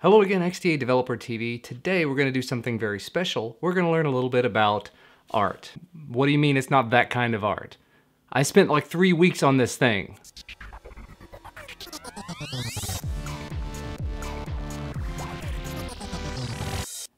Hello again, XDA Developer TV. Today we're going to do something very special. We're going to learn a little bit about art. What do you mean it's not that kind of art? I spent like 3 weeks on this thing.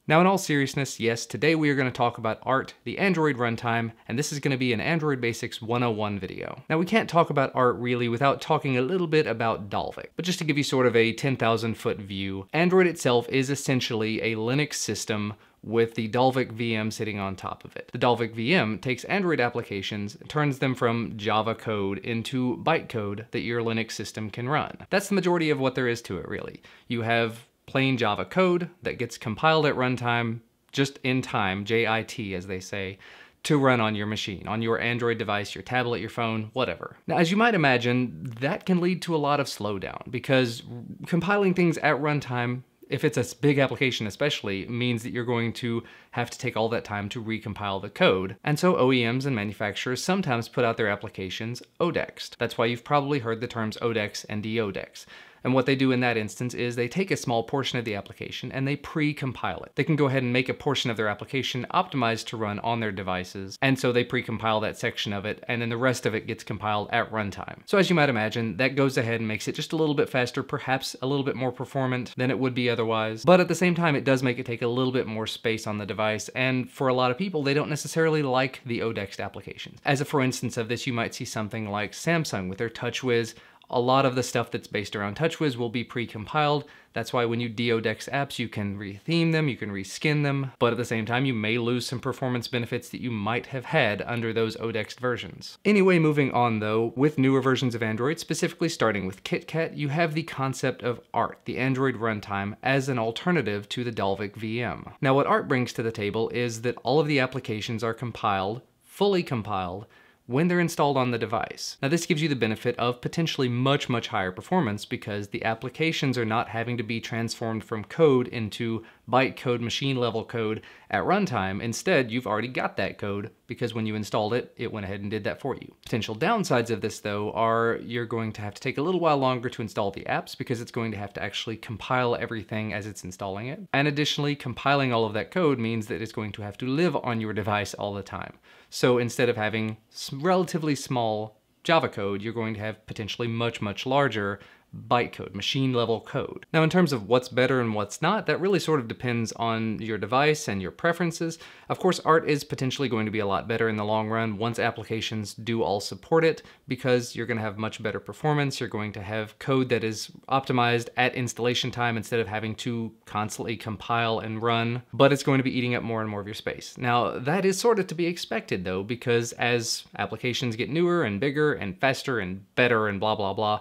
Now in all seriousness, yes, today we are going to talk about art, the Android runtime, and this is going to be an Android Basics 101 video. Now we can't talk about art really without talking a little bit about Dalvik, but just to give you sort of a 10,000 foot view, Android itself is essentially a Linux system with the Dalvik VM sitting on top of it. The Dalvik VM takes Android applications and turns them from Java code into bytecode that your Linux system can run. That's the majority of what there is to it really. You have plain Java code that gets compiled at runtime, just in time, JIT as they say, to run on your machine, on your Android device, your tablet, your phone, whatever. Now, as you might imagine, that can lead to a lot of slowdown because compiling things at runtime, if it's a big application especially, means that you're going to have to take all that time to recompile the code. And so OEMs and manufacturers sometimes put out their applications ODEXed. That's why you've probably heard the terms ODEX and deODEX. And what they do in that instance is they take a small portion of the application and they pre-compile it. They can go ahead and make a portion of their application optimized to run on their devices, and so they pre-compile that section of it, and then the rest of it gets compiled at runtime. So as you might imagine, that goes ahead and makes it just a little bit faster, perhaps a little bit more performant than it would be otherwise, but at the same time it does make it take a little bit more space on the device, and for a lot of people, they don't necessarily like the ODEXed applications. As a for instance of this, you might see something like Samsung with their TouchWiz. A lot of the stuff that's based around TouchWiz will be pre-compiled. That's why when you deODEX apps, you can retheme them, you can reskin them, but at the same time, you may lose some performance benefits that you might have had under those ODEXed versions. Anyway, moving on though, with newer versions of Android, specifically starting with KitKat, you have the concept of Art, the Android runtime, as an alternative to the Dalvik VM. Now what Art brings to the table is that all of the applications are compiled, fully compiled, when they're installed on the device. Now this gives you the benefit of potentially much higher performance because the applications are not having to be transformed from code into bytecode, machine level code at runtime. Instead, you've already got that code because when you installed it, it went ahead and did that for you. Potential downsides of this though are you're going to have to take a little while longer to install the apps because it's going to have to actually compile everything as it's installing it. And additionally, compiling all of that code means that it's going to have to live on your device all the time. So instead of having relatively small Java code, you're going to have potentially much larger bytecode, machine level code. Now in terms of what's better and what's not, that really sort of depends on your device and your preferences. Of course, Art is potentially going to be a lot better in the long run once applications do all support it because you're going to have much better performance. You're going to have code that is optimized at installation time instead of having to constantly compile and run, but it's going to be eating up more and more of your space. Now that is sort of to be expected though, because as applications get newer and bigger and faster and better and blah blah,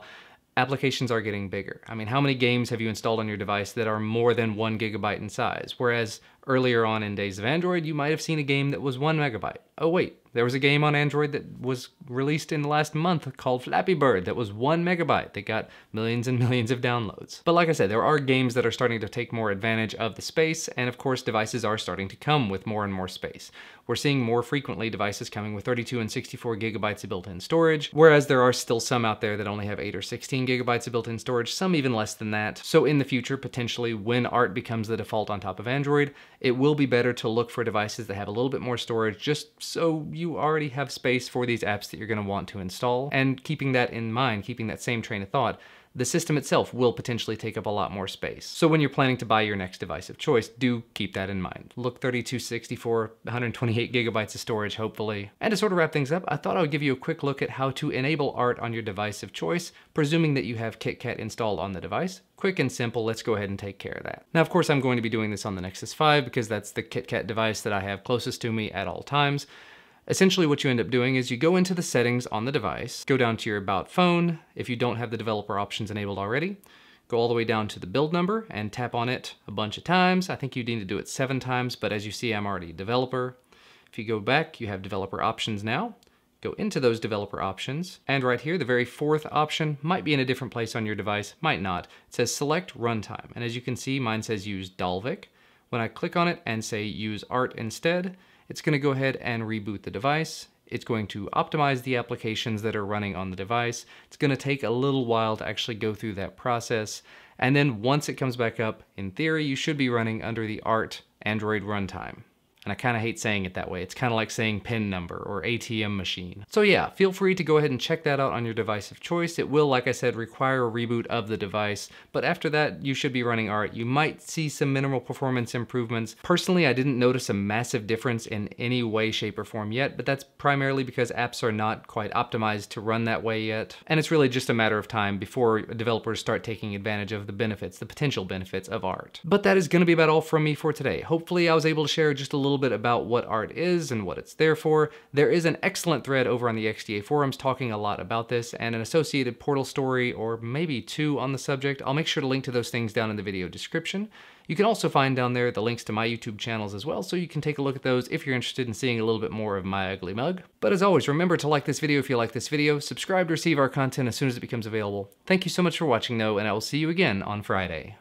applications are getting bigger. I mean, how many games have you installed on your device that are more than 1 GB in size? Whereas earlier on in days of Android, you might have seen a game that was 1 MB. Oh wait, there was a game on Android that was released in the last month called Flappy Bird that was 1 MB that got millions and millions of downloads. But like I said, there are games that are starting to take more advantage of the space, and of course devices are starting to come with more and more space. We're seeing more frequently devices coming with 32 and 64 gigabytes of built-in storage, whereas there are still some out there that only have 8 or 16 gigabytes of built-in storage, some even less than that. So in the future, potentially when Art becomes the default on top of Android, it will be better to look for devices that have a little bit more storage just so you already have space for these apps that you're going to want to install. And keeping that in mind, keeping that same train of thought, the system itself will potentially take up a lot more space. So when you're planning to buy your next device of choice, do keep that in mind. Look 32, 64, 128 gigabytes of storage, hopefully. And to sort of wrap things up, I thought I would give you a quick look at how to enable Art on your device of choice, presuming that you have KitKat installed on the device. Quick and simple, let's go ahead and take care of that. Now, of course, I'm going to be doing this on the Nexus 5 because that's the KitKat device that I have closest to me at all times. Essentially what you end up doing is you go into the settings on the device, go down to your About Phone, if you don't have the developer options enabled already, go all the way down to the build number and tap on it a bunch of times. I think you need to do it 7 times, but as you see, I'm already a developer. If you go back, you have developer options now. Go into those developer options, and right here, the very 4th option might be in a different place on your device, might not. It says select runtime, and as you can see, mine says use Dalvik. When I click on it and say use Art instead, it's going to go ahead and reboot the device. It's going to optimize the applications that are running on the device. It's going to take a little while to actually go through that process. And then once it comes back up, in theory, you should be running under the Art Android runtime. And I kind of hate saying it that way. It's kind of like saying PIN number or ATM machine. So yeah, feel free to go ahead and check that out on your device of choice. It will, like I said, require a reboot of the device, but after that, you should be running Art. You might see some minimal performance improvements. Personally, I didn't notice a massive difference in any way, shape, or form yet, but that's primarily because apps are not quite optimized to run that way yet. And it's really just a matter of time before developers start taking advantage of the benefits, the potential benefits of Art. But that is going to be about all from me for today. Hopefully I was able to share just a little bit about what Art is and what it's there for. There is an excellent thread over on the XDA forums talking a lot about this, and an associated Portal story, or maybe two, on the subject. I'll make sure to link to those things down in the video description. You can also find down there the links to my YouTube channels as well, so you can take a look at those if you're interested in seeing a little bit more of my ugly mug. But as always, remember to like this video if you like this video, subscribe to receive our content as soon as it becomes available. Thank you so much for watching though, and I will see you again on Friday.